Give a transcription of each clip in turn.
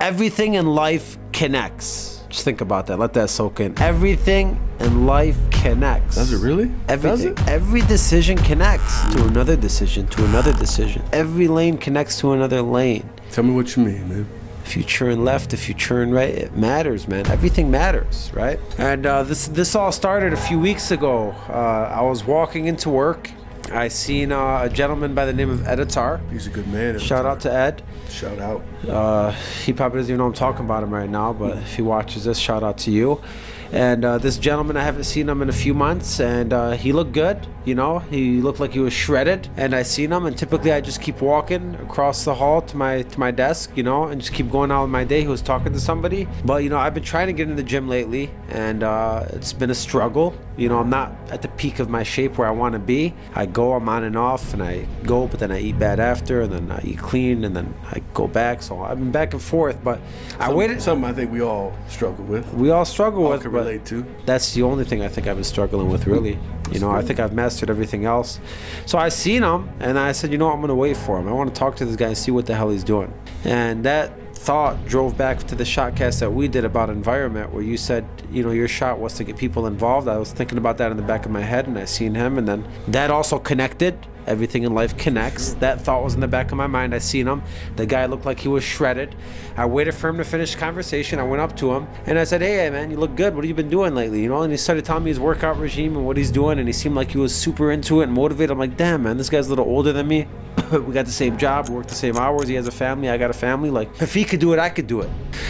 everything in life connects. Just think about that. Let that soak in. Everything in life connects. Does it really? Everything. Does it? Every decision connects to another decision, to another decision. Every lane connects to another lane. Tell me what you mean, man. If you turn left, if you turn right, it matters, man. Everything matters, right? And this all started a few weeks ago. I was walking into work. I seen a gentleman by the name of Acez. He's a good man. Shout out to Ed. Shout out. He probably doesn't even know I'm talking about him right now, but if he watches this, shout out to you. And this gentleman, I haven't seen him in a few months, and he looked good, you know. He looked like he was shredded, and I seen him, and typically I just keep walking across the hall to my desk, you know, and just keep going on with my day. He was talking to somebody, but you know, I've been trying to get in the gym lately, and it's been a struggle. You know, I'm not at the peak of my shape where I want to be. I go, I'm on and off, and I go, but then I eat bad after, and then I eat clean, and then I go back. So I've been back and forth, but I waited. Something I think we all struggle with. We all struggle with, can but relate to. that's the only thing I think I've been struggling with, really. You know, I think I've mastered everything else. So I seen him, and I said, you know what, I'm going to wait for him. I want to talk to this guy and see what the hell he's doing. And that thought drove back to the shotcast that we did about environment, where you said, you know, your shot was to get people involved. I was thinking about that in the back of my head, and I seen him, and then that also connected. Everything in life connects. That thought was in the back of my mind. I seen him. The guy looked like he was shredded. I waited for him to finish the conversation. I went up to him and I said, hey man, you look good. What have you been doing lately? You know, and he started telling me his workout regime and what he's doing, and he seemed like he was super into it and motivated. I'm like, damn man, this guy's a little older than me. We got the same job, we work the same hours. He has a family, I got a family. Like, if he could do it, I could do it.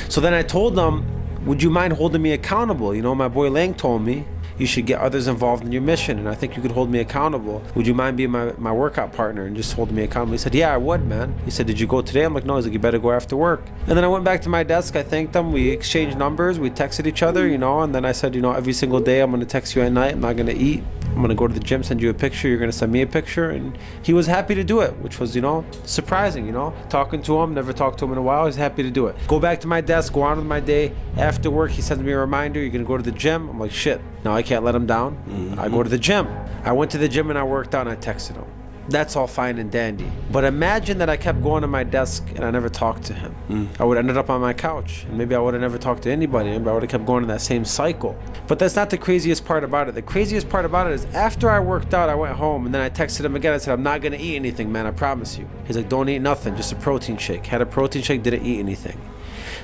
So then I told him, would you mind holding me accountable? You know, my boy Lang told me you should get others involved in your mission, and I think you could hold me accountable. Would you mind being my workout partner and just hold me accountable? He said, yeah, I would, man. He said, did you go today? I'm like, no. He's like, you better go after work. And then I went back to my desk. I thanked him. We exchanged numbers. We texted each other, you know, and then I said, you know, every single day I'm going to text you at night. I'm not going to eat. I'm going to go to the gym, send you a picture. You're going to send me a picture. And he was happy to do it, which was, you know, surprising, you know. Talking to him, never talked to him in a while. He's happy to do it. Go back to my desk, go on with my day. After work, he sends me a reminder. You're going to go to the gym. I'm like, shit. Now I can't let him down. I go to the gym. I went to the gym and I worked out and I texted him. That's all fine and dandy. But imagine that I kept going to my desk and I never talked to him. I would have ended up on my couch, and maybe I would have never talked to anybody. Maybe I would have kept going in that same cycle. But that's not the craziest part about it. The craziest part about it is after I worked out, I went home and then I texted him again. I said, I'm not gonna eat anything, man, I promise you. He's like, don't eat nothing, just a protein shake. Had a protein shake, didn't eat anything.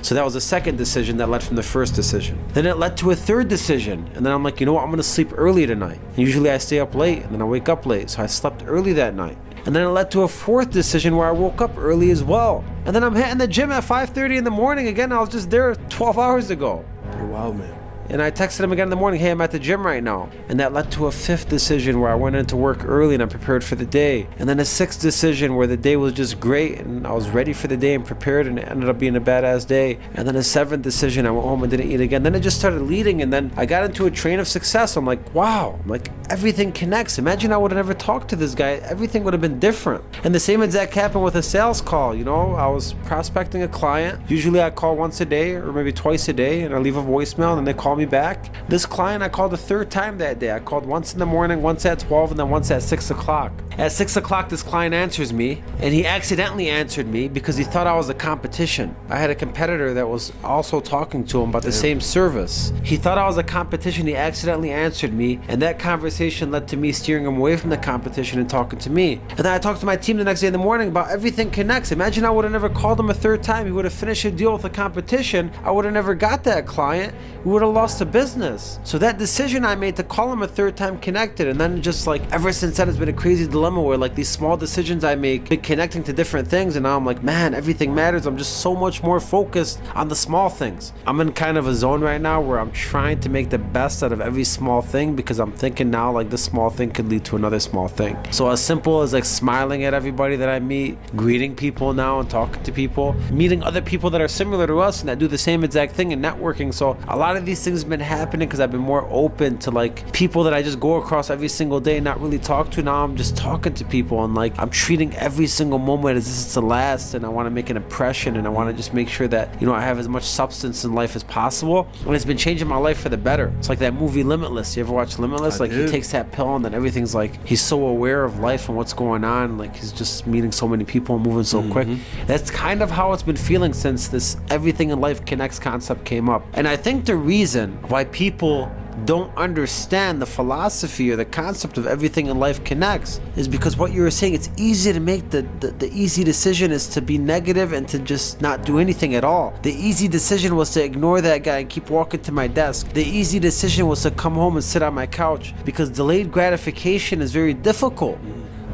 So that was the second decision that led from the first decision. Then it led to a third decision. And then I'm like, you know what, I'm gonna sleep early tonight. And usually I stay up late and then I wake up late. So I slept early that night. And then it led to a fourth decision where I woke up early as well. And then I'm hitting the gym at 5:30 in the morning again. I was just there 12 hours ago. You're wild, man. And I texted him again in the morning, hey, I'm at the gym right now. And that led to a fifth decision where I went into work early and I'm prepared for the day. And then a sixth decision where the day was just great and I was ready for the day and prepared, and it ended up being a badass day. And then a seventh decision, I went home and didn't eat again. Then it just started leading, and then I got into a train of success. I'm like, wow, I'm like, everything connects. Imagine I would have never talked to this guy. Everything would have been different. And the same exact happened with a sales call. You know, I was prospecting a client. Usually I call once a day or maybe twice a day, and I leave a voicemail and then they call me back. This client I called a third time that day. I called once in the morning, once at 12, and then once at 6 o'clock. At 6 o'clock, this client answers me, and he accidentally answered me because he thought I was a competition. I had a competitor that was also talking to him about the same service. He thought I was a competition. He accidentally answered me, and that conversation led to me steering him away from the competition and talking to me. And then I talked to my team the next day in the morning about everything connects. Imagine I would have never called him a third time. He would have finished a deal with a competition. I would have never got that client. We would have lost the business. So that decision I made to call him a third time connected. And then just like ever since then, it's been a crazy dilemma where like these small decisions I make been connecting to different things. And now I'm like, man, everything matters. I'm just so much more focused on the small things. I'm in kind of a zone right now where I'm trying to make the best out of every small thing, because I'm thinking now like this small thing could lead to another small thing. So as simple as like smiling at everybody that I meet, greeting people now and talking to people, meeting other people that are similar to us and that do the same exact thing, and networking. So a lot of these things have been happening because I've been more open to like people that I just go across every single day and not really talk to. Now I'm just talking to people, and like I'm treating every single moment as this is the last, and I want to make an impression, and I want to just make sure that, you know, I have as much substance in life as possible. And it's been changing my life for the better. It's like that movie Limitless. You ever watch Limitless? Like he takes that pill and then everything's like, he's so aware of life and what's going on. Like he's just meeting so many people and moving so quick. That's kind of how it's been feeling since this everything in life connects concept came up. And I think the reason why people don't understand the philosophy or the concept of everything in life connects is because what you were saying, it's easy to make the easy decision is to be negative and to just not do anything at all. The easy decision was to ignore that guy and keep walking to my desk. The easy decision was to come home and sit on my couch, because delayed gratification is very difficult.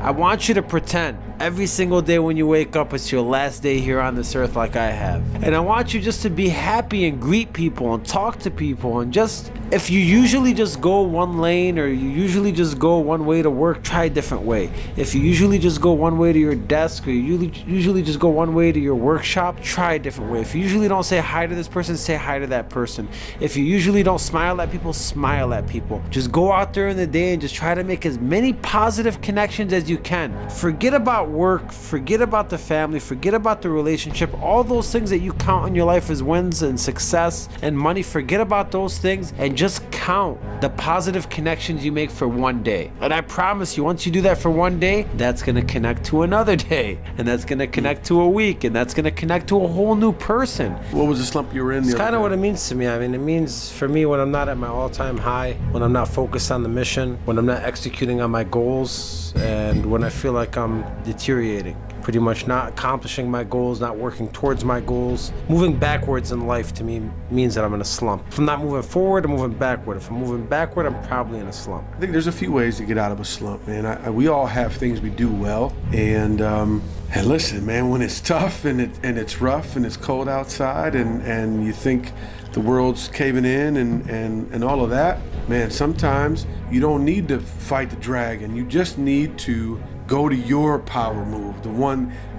I want you to pretend every single day when you wake up it's your last day here on this earth like I have. And I want you just to be happy and greet people and talk to people, and just, if you usually just go one lane or you usually just go one way to work, try a different way. If you usually just go one way to your desk or you usually just go one way to your workshop, try a different way. If you usually don't say hi to this person, say hi to that person. If you usually don't smile at people, smile at people. Just go out there in the day and just try to make as many positive connections as you can. Forget about work, forget about the family, forget about the relationship, all those things that you count in your life as wins and success and money. Forget about those things and just count the positive connections you make for one day. And I promise you, once you do that for one day, that's going to connect to another day, and that's going to connect to a week, and that's going to connect to a whole new person. What was the slump you were in? It's kind of what it means to me. I mean, it means for me when I'm not at my all-time high, when I'm not focused on the mission, when I'm not executing on my goals, and when I feel like I'm deteriorating, pretty much not accomplishing my goals, not working towards my goals. Moving backwards in life to me means that I'm in a slump. If I'm not moving forward, I'm moving backward. If I'm moving backward, I'm probably in a slump. I think there's a few ways to get out of a slump, man. We all have things we do well, and listen, man, when it's tough and it's rough and it's cold outside and you think the world's caving in and all of that, man, sometimes you don't need to fight the dragon. You just need to go to your power move,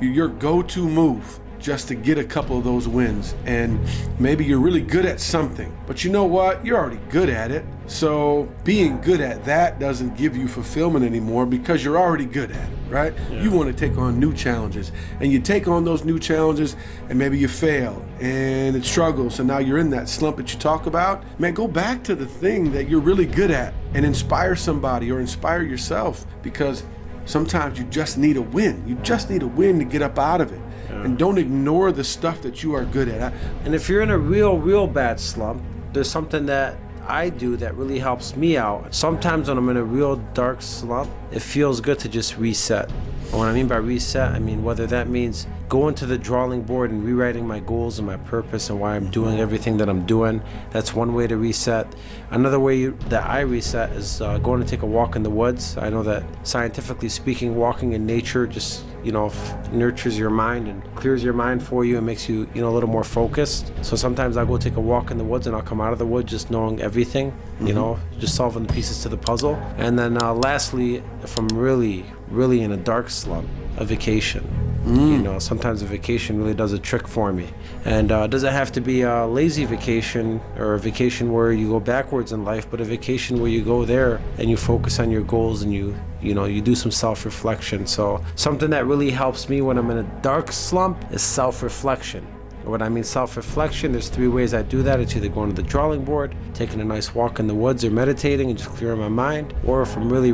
your go-to move, just to get a couple of those wins. And maybe you're really good at something, but you know what? You're already good at it. So being good at that doesn't give you fulfillment anymore because you're already good at it, right? Yeah. You want to take on new challenges, and you take on those new challenges and maybe you fail and it struggles. So now you're in that slump that you talk about. Man, go back to the thing that you're really good at and inspire somebody or inspire yourself, because sometimes you just need a win. You just need a win to get up out of it. Yeah. And don't ignore the stuff that you are good at. And if you're in a real bad slump, there's something that I do that really helps me out. Sometimes when I'm in a real dark slump, it feels good to just reset. And what I mean by reset, I mean whether that means going to the drawing board and rewriting my goals and my purpose and why I'm doing everything that I'm doing. That's one way to reset. Another way that I reset is going to take a walk in the woods. I know that scientifically speaking, walking in nature just, nurtures your mind and clears your mind for you and makes you, a little more focused. So sometimes I'll go take a walk in the woods and I'll come out of the woods just knowing everything, just solving the pieces to the puzzle. And then lastly, if I'm really in a dark slump, a vacation. Sometimes a vacation really does a trick for me. And it doesn't have to be a lazy vacation or a vacation where you go backwards in life, but a vacation where you go there and you focus on your goals and you do some self-reflection. So something that really helps me when I'm in a dark slump is self-reflection. When I mean self-reflection, there's 3 ways I do that. It's either going to the drawing board, taking a nice walk in the woods, or meditating and just clearing my mind. Or if I'm really,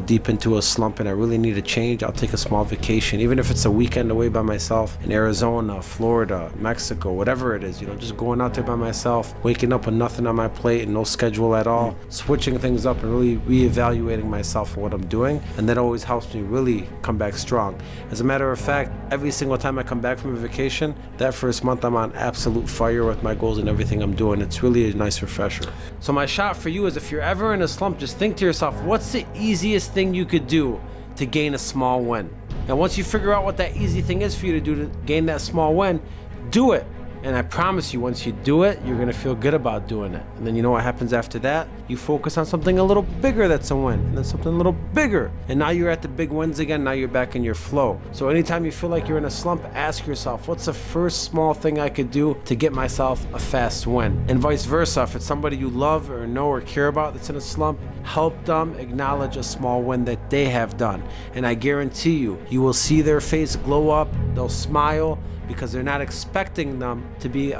deep into a slump and I really need a change, I'll take a small vacation. Even if it's a weekend away by myself in Arizona, Florida, Mexico, whatever it is, just going out there by myself, waking up with nothing on my plate and no schedule at all, switching things up and really reevaluating myself and what I'm doing. And that always helps me really come back strong. As a matter of fact, every single time I come back from a vacation, that first month I'm on absolute fire with my goals and everything I'm doing. It's really a nice refresher. So my shot for you is, if you're ever in a slump, just think to yourself, what's the easiest thing you could do to gain a small win? And once you figure out what that easy thing is for you to do to gain that small win, do it. And I promise you, once you do it, you're going to feel good about doing it. And then you know what happens after that? You focus on something a little bigger that's a win, and then something a little bigger. And now you're at the big wins again. Now you're back in your flow. So anytime you feel like you're in a slump, ask yourself, what's the first small thing I could do to get myself a fast win? And vice versa. If it's somebody you love or know or care about that's in a slump, help them acknowledge a small win that they have done. And I guarantee you, you will see their face glow up. They'll smile. because they're not expecting them to be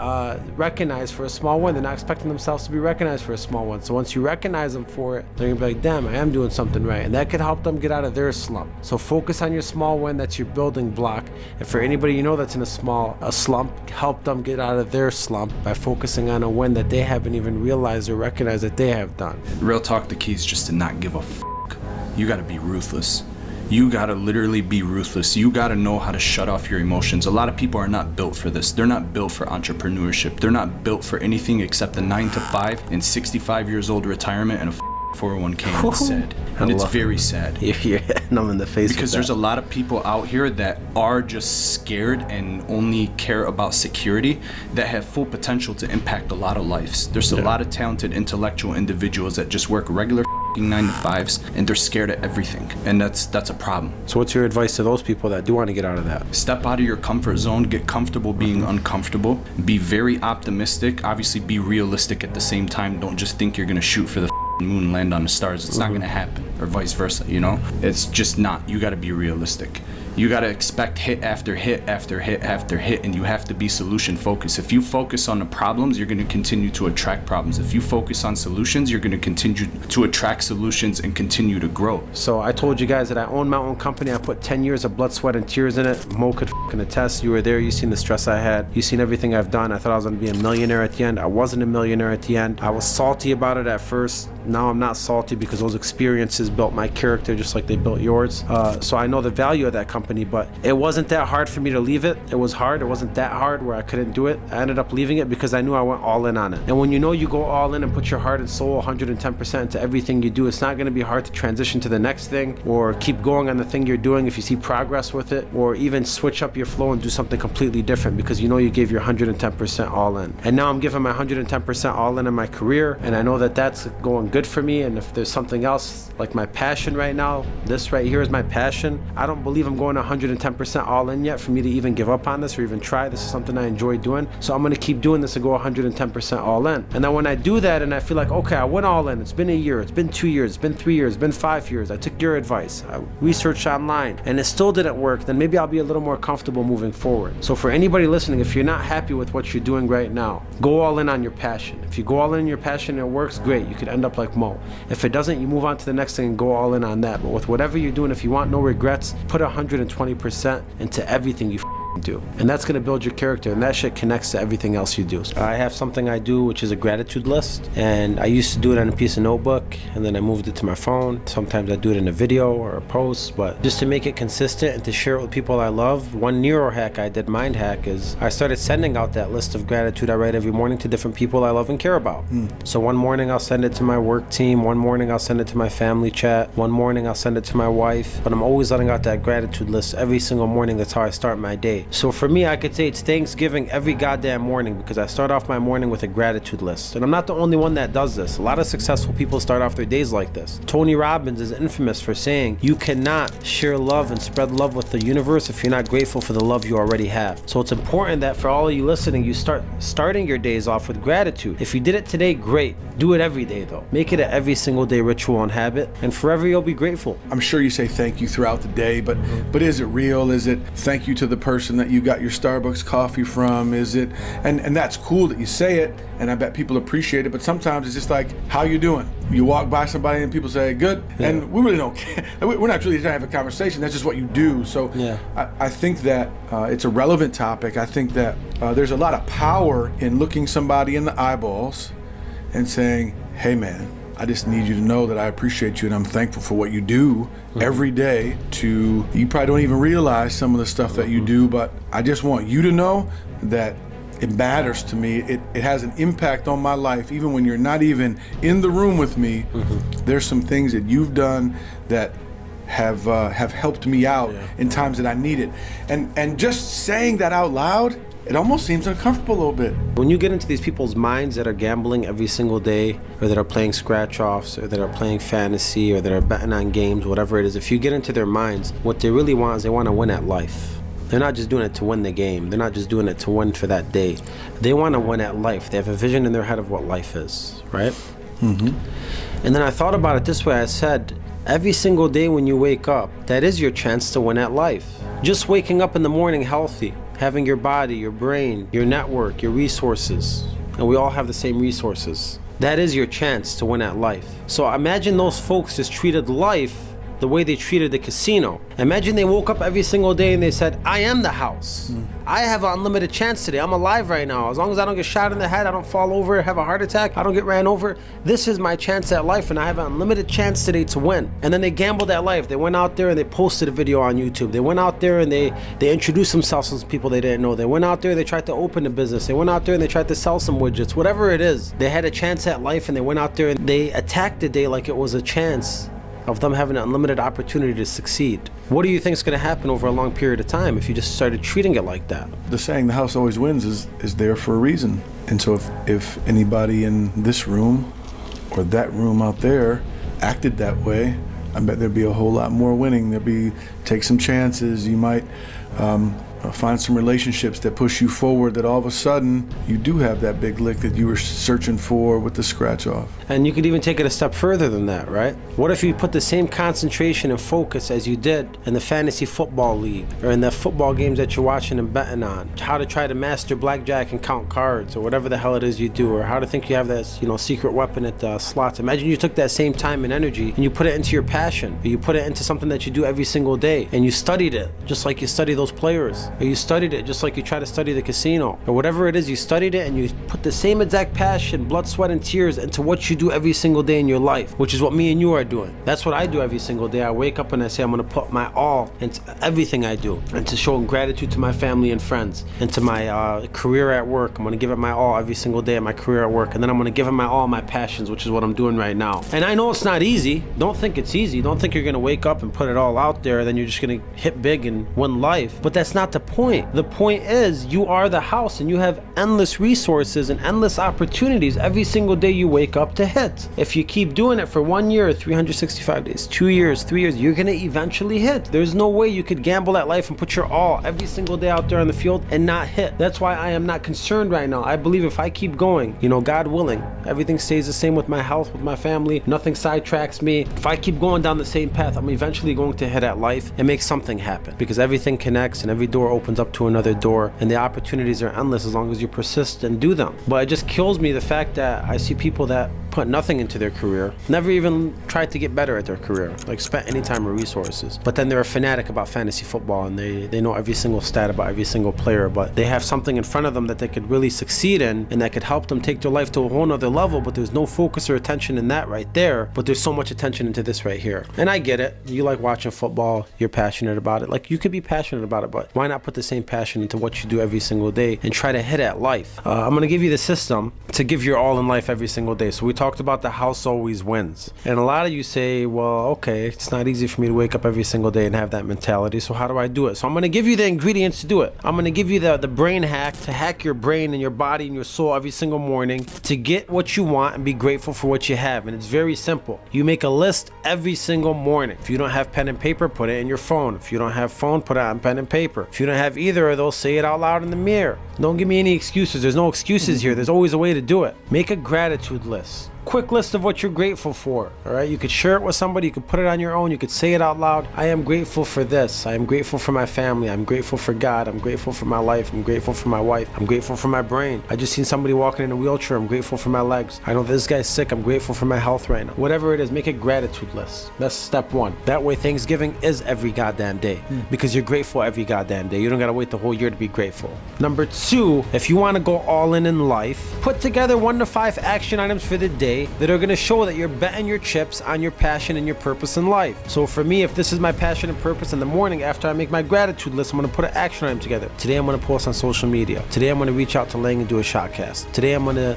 recognized for a small win. They're not expecting themselves to be recognized for a small one. So once you recognize them for it, they're gonna be like, damn, I am doing something right. And that could help them get out of their slump. So focus on your small win. That's your building block. And for anybody you know that's in a slump, help them get out of their slump by focusing on a win that they haven't even realized or recognized that they have done. Real talk, the key is just to not give a fuck. You gotta be ruthless. You gotta literally be ruthless. You gotta know how to shut off your emotions. A lot of people are not built for this. They're not built for entrepreneurship. They're not built for anything except a 9 to 5 and 65 years old retirement and a 401k. And it's sad. And it's very sad. You're hitting them in the face. Because there's a lot of people out here that are just scared and only care about security that have full potential to impact a lot of lives. There's a lot of talented intellectual individuals that just work regular 9 to 5s and they're scared of everything, and that's a problem. So what's your advice to those people that do want to get out of that? Step out of your comfort zone, get comfortable being uncomfortable, be very optimistic, obviously be realistic at the same time. Don't just think you're gonna shoot for the moon, land on the stars. It's not gonna happen, or vice versa, you know? It's just not. You gotta be realistic. You gotta expect hit after hit after hit after hit, and you have to be solution focused. If you focus on the problems, you're gonna continue to attract problems. If you focus on solutions, you're gonna continue to attract solutions and continue to grow. So I told you guys that I own my own company. I put 10 years of blood, sweat, and tears in it. Mo could fucking attest. You were there. You seen the stress I had. You seen everything I've done. I thought I was gonna be a millionaire at the end. I wasn't a millionaire at the end. I was salty about it at first. Now I'm not salty because those experiences built my character just like they built yours. So I know the value of that company, but it wasn't that hard for me to leave it. It was hard. It wasn't that hard where I couldn't do it. I ended up leaving it because I knew I went all in on it. And when you know you go all in and put your heart and soul 110% into everything you do, it's not going to be hard to transition to the next thing or keep going on the thing you're doing if you see progress with it, or even switch up your flow and do something completely different because you know you gave your 110% all in. And now I'm giving my 110% all in my career, and I know that that's going good for me. And if there's something else like my passion right now, this right here is my passion. I don't believe I'm going 110% all in yet for me to even give up on this or even try. This is something I enjoy doing, so I'm going to keep doing this and go 110% all in. And then when I do that and I feel like, okay, I went all in, it's been a year, it's been 2 years, it's been 3 years, it's been 5 years, I took your advice, I researched online and it still didn't work, then maybe I'll be a little more comfortable moving forward. So for anybody listening, if you're not happy with what you're doing right now, go all in on your passion. If you go all in on your passion and it works, great, you could end up like Mo. If it doesn't, you move on to the next thing and go all in on that. But with whatever you're doing, if you want no regrets, put 120% into everything you do, and that's going to build your character, and that shit connects to everything else you do. I have something I do which is a gratitude list, and I used to do it on a piece of notebook, and then I moved it to my phone. Sometimes I do it in a video or a post, but just to make it consistent and to share it with people I love. One neuro hack I did, mind hack, is I started sending out that list of gratitude I write every morning to different people I love and care about. So one morning I'll send it to my work team, one morning I'll send it to my family chat, one morning I'll send it to my wife, but I'm always letting out that gratitude list every single morning. That's how I start my day. So for me, I could say it's Thanksgiving every goddamn morning because I start off my morning with a gratitude list. And I'm not the only one that does this. A lot of successful people start off their days like this. Tony Robbins is infamous for saying you cannot share love and spread love with the universe if you're not grateful for the love you already have. So it's important that for all of you listening, you starting your days off with gratitude. If you did it today, great. Do it every day though. Make it an every single day ritual and habit, and forever you'll be grateful. I'm sure you say thank you throughout the day, but is it real? Is it thank you to the person that you got your Starbucks coffee from? Is it, and that's cool that you say it, and I bet people appreciate it, but sometimes it's just like, how you doing? You walk by somebody and people say good, and we really don't care. We're not really trying to have a conversation. That's just what you do. So I think that it's a relevant topic. I think that there's a lot of power in looking somebody in the eyeballs and saying, hey man, I just need you to know that I appreciate you and I'm thankful for what you do every day. You probably don't even realize some of the stuff that you do, but I just want you to know that it matters to me. It has an impact on my life. Even when you're not even in the room with me, there's some things that you've done that have helped me out in times that I need it. And just saying that out loud, it almost seems uncomfortable a little bit. When you get into these people's minds that are gambling every single day, or that are playing scratch-offs, or that are playing fantasy, or that are betting on games, whatever it is, if you get into their minds, what they really want is they want to win at life. They're not just doing it to win the game. They're not just doing it to win for that day. They want to win at life. They have a vision in their head of what life is, right? And then I thought about it this way. I said, every single day when you wake up, that is your chance to win at life. Just waking up in the morning healthy, having your body, your brain, your network, your resources, and we all have the same resources. That is your chance to win at life. So imagine those folks just treated life the way they treated the casino. Imagine they woke up every single day and they said, I am the house. I have an unlimited chance today. I'm alive right now. As long as I don't get shot in the head, I don't fall over, have a heart attack, I don't get ran over. This is my chance at life and I have an unlimited chance today to win. And then they gambled at life. They went out there and they posted a video on YouTube. They went out there and they introduced themselves to some people they didn't know. They went out there, they tried to open a business. They went out there and they tried to sell some widgets. Whatever it is, they had a chance at life and they went out there and they attacked the day like it was a chance of them having an unlimited opportunity to succeed. What do you think is going to happen over a long period of time if you just started treating it like that? The saying, the house always wins, is there for a reason. And so if anybody in this room or that room out there acted that way, I bet there'd be a whole lot more winning. Take some chances. You might find some relationships that push you forward, that all of a sudden you do have that big lick that you were searching for with the scratch off. And you could even take it a step further than that, right? What if you put the same concentration and focus as you did in the fantasy football league or in the football games that you're watching and betting on? How to try to master blackjack and count cards or whatever the hell it is you do, or how to think you have that, secret weapon at the slots. Imagine you took that same time and energy and you put it into your passion, or you put it into something that you do every single day and you studied it just like you study those players, or you studied it just like you try to study the casino, or whatever it is, you studied it and you put the same exact passion, blood, sweat, and tears into what you do every single day in your life, which is what me and you are doing. That's what I do every single day. I wake up and I say I'm going to put my all into everything I do, and to show gratitude to my family and friends, and to my career at work. I'm going to give it my all every single day at my career at work, and then I'm going to give it my all my passions, which is what I'm doing right now. And I know it's not easy. Don't think it's easy. Don't think you're going to wake up and put it all out there and then you're just going to hit big and win life. But that's not the point. The point is you are the house and you have endless resources and endless opportunities every single day you wake up to hit. If you keep doing it for 1 year, 365 days, 2 years, 3 years, you're gonna eventually hit. There's no way you could gamble at life and put your all every single day out there on the field and not hit. That's why I am not concerned right now. I believe if I keep going, God willing, everything stays the same with my health, with my family, nothing sidetracks me. If I keep going down the same path, I'm eventually going to hit at life and make something happen, because everything connects and every door opens up to another door, and the opportunities are endless as long as you persist and do them. But it just kills me the fact that I see people that put nothing into their career, never even tried to get better at their career, like spent any time or resources, but then they're a fanatic about fantasy football and they know every single stat about every single player, but they have something in front of them that they could really succeed in and that could help them take their life to a whole nother level, but there's no focus or attention in that right there, but there's so much attention into this right here. And I get it, you like watching football, you're passionate about it, like you could be passionate about it, but why not put the same passion into what you do every single day and try to hit at life? I'm gonna give you the system to give your all in life every single day. So we talked about the house always wins, and a lot of you say, well, okay, it's not easy for me to wake up every single day and have that mentality, so how do I do it? So I'm gonna give you the ingredients to do it. I'm gonna give you the brain hack to hack your brain and your body and your soul every single morning to get what you want and be grateful for what you have. And it's very simple. You make a list every single morning. If you don't have pen and paper, put it in your phone. If you don't have phone, put it on pen and paper. If you don't have either of those, say it out loud in the mirror. Don't give me any excuses. There's no excuses here. There's always a way to do it. Make a gratitude list. Quick list of what you're grateful for. All right, you could share it with somebody, you could put it on your own, you could say it out loud. I am grateful for this. I am grateful for my family. I'm grateful for God. I'm grateful for my life. I'm grateful for my wife. I'm grateful for my brain. I just seen somebody walking in a wheelchair. I'm grateful for my legs. I know this guy's sick. I'm grateful for my health right now. Whatever it is, make a gratitude list. That's step one. That way Thanksgiving is every goddamn day, because you're grateful every goddamn day. You don't gotta wait the whole year to be grateful. Number two, if you wanna go all in life, put together 1 to 5 action items for the day that are gonna show that you're betting your chips on your passion and your purpose in life. So for me, if this is my passion and purpose, in the morning after I make my gratitude list, I'm gonna put an action item together. Today I'm gonna post on social media. Today I'm gonna reach out to Lang and do a shotcast. Today I'm gonna,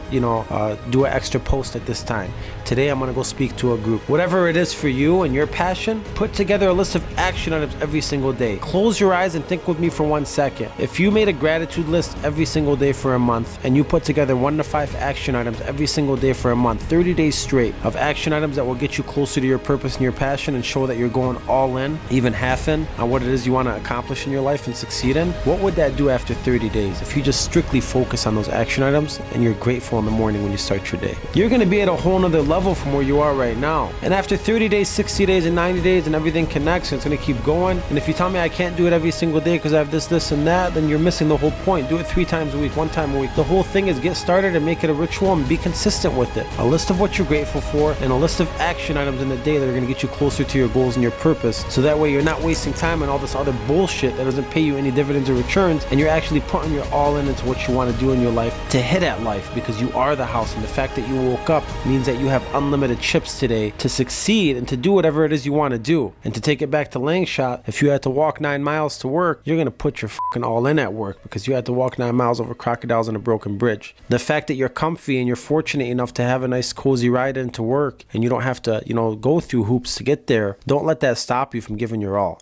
do an extra post at this time. Today I'm gonna go speak to a group. Whatever it is for you and your passion, put together a list of action items every single day. Close your eyes and think with me for 1 second. If you made a gratitude list every single day for a month and you put together 1 to 5 action items every single day for a month, 30 days straight of action items that will get you closer to your purpose and your passion and show that you're going all in, even half in, on what it is you want to accomplish in your life and succeed in, what would that do after 30 days if you just strictly focus on those action items and you're grateful in the morning when you start your day? You're going to be at a whole nother level from where you are right now. And after 30 days, 60 days, and 90 days, and everything connects, and it's going to keep going. And if you tell me I can't do it every single day because I have this, and that, then you're missing the whole point. Do it 3 times a week, 1 time a week. The whole thing is get started and make it a ritual and be consistent with it. A list of what you're grateful for and a list of action items in the day that are going to get you closer to your goals and your purpose. So that way you're not wasting time on all this other bullshit that doesn't pay you any dividends or returns, and you're actually putting your all in into what you want to do in your life to hit at life, because you are the house, and the fact that you woke up means that you have unlimited chips today to succeed and to do whatever it is you want to do. And to take it back to Langshot, if you had to walk 9 miles to work, you're going to put your fucking all in at work because you had to walk 9 miles over crocodiles and a broken bridge. The fact that you're comfy and you're fortunate enough to have a nice cozy ride into work and you don't have to, go through hoops to get there, don't let that stop you from giving your all.